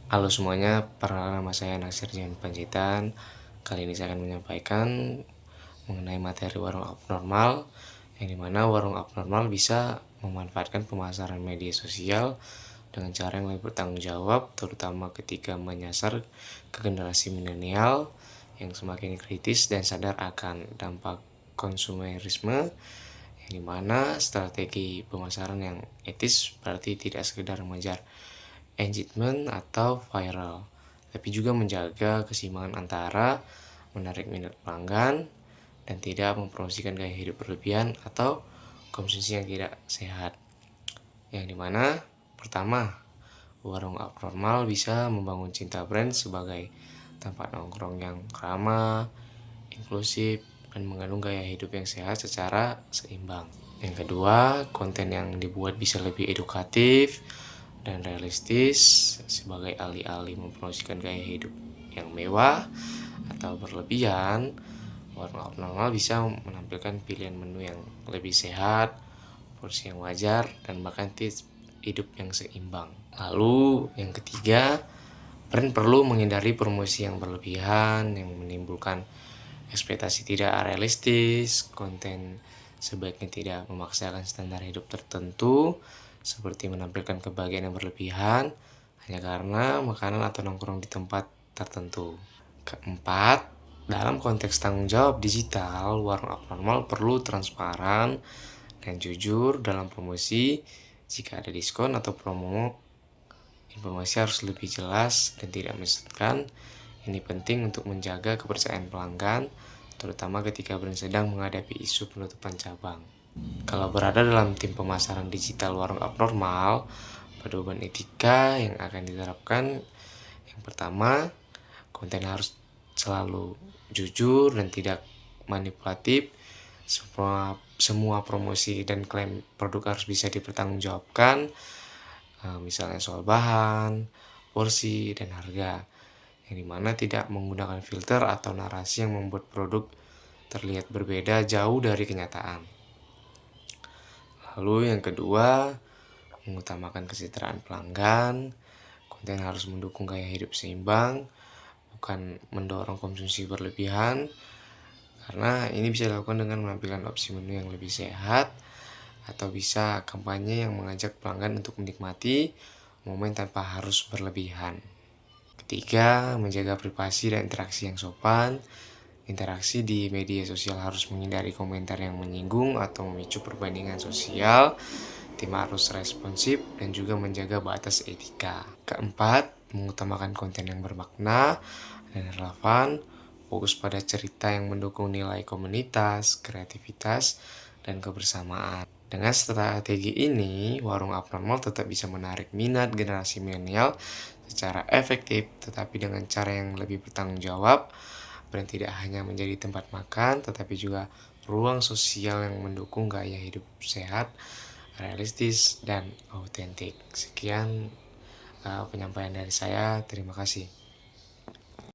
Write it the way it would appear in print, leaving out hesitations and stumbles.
Halo semuanya, perkenalkan nama saya Nasir Jian Panjaitan. Kali ini saya akan menyampaikan mengenai materi warung abnormal, yang dimana warung abnormal bisa memanfaatkan pemasaran media sosial dengan cara yang lebih bertanggung jawab, terutama ketika menyasar ke generasi milenial yang semakin kritis dan sadar akan dampak konsumerisme, yang dimana strategi pemasaran yang etis berarti tidak sekedar mengejar engagement atau viral, tapi juga menjaga keseimbangan antara menarik minat pelanggan dan tidak mempromosikan gaya hidup berlebihan atau konsumsi yang tidak sehat. Yang dimana pertama, warung abnormal bisa membangun cinta brand sebagai tempat nongkrong yang ramah, inklusif, dan mengandung gaya hidup yang sehat secara seimbang. Yang kedua, konten yang dibuat bisa lebih edukatif dan realistis sebagai alih-alih mempromosikan gaya hidup yang mewah atau berlebihan. Warung abnormal bisa menampilkan pilihan menu yang lebih sehat, porsi yang wajar, dan bahkan tips hidup yang seimbang. Lalu yang ketiga, brand perlu menghindari promosi yang berlebihan yang menimbulkan ekspektasi tidak realistis. Konten sebaiknya tidak memaksakan standar hidup tertentu, seperti menampilkan kebahagiaan yang berlebihan hanya karena makanan atau nongkrong di tempat tertentu. Keempat, dalam konteks tanggung jawab digital, warung abnormal perlu transparan dan jujur dalam promosi. Jika ada diskon atau promo, informasi harus lebih jelas dan tidak menyesatkan. Ini penting untuk menjaga kepercayaan pelanggan, terutama ketika brand sedang menghadapi isu penutupan cabang. Kalau berada dalam tim pemasaran digital warung abnormal, pedoman etika yang akan diterapkan, yang pertama, konten harus selalu jujur dan tidak manipulatif. Semua promosi dan klaim produk harus bisa dipertanggungjawabkan, misalnya soal bahan, porsi, dan harga, yang dimana tidak menggunakan filter atau narasi yang membuat produk terlihat berbeda jauh dari kenyataan. Lalu yang kedua, mengutamakan kesejahteraan pelanggan. Konten harus mendukung gaya hidup seimbang, bukan mendorong konsumsi berlebihan, karena ini bisa dilakukan dengan menampilkan opsi menu yang lebih sehat, atau bisa kampanye yang mengajak pelanggan untuk menikmati momen tanpa harus berlebihan. Ketiga, menjaga privasi dan interaksi yang sopan. Interaksi di media sosial harus menghindari komentar yang menyinggung atau memicu perbandingan sosial. Tim harus responsif dan juga menjaga batas etika. Keempat, mengutamakan konten yang bermakna dan relevan, fokus pada cerita yang mendukung nilai komunitas, kreativitas, dan kebersamaan. Dengan strategi ini, warung abnormal tetap bisa menarik minat generasi milenial secara efektif, tetapi dengan cara yang lebih bertanggung jawab. Brand tidak hanya menjadi tempat makan, tetapi juga ruang sosial yang mendukung gaya hidup sehat, realistis, dan autentik. Sekian penyampaian dari saya. Terima kasih.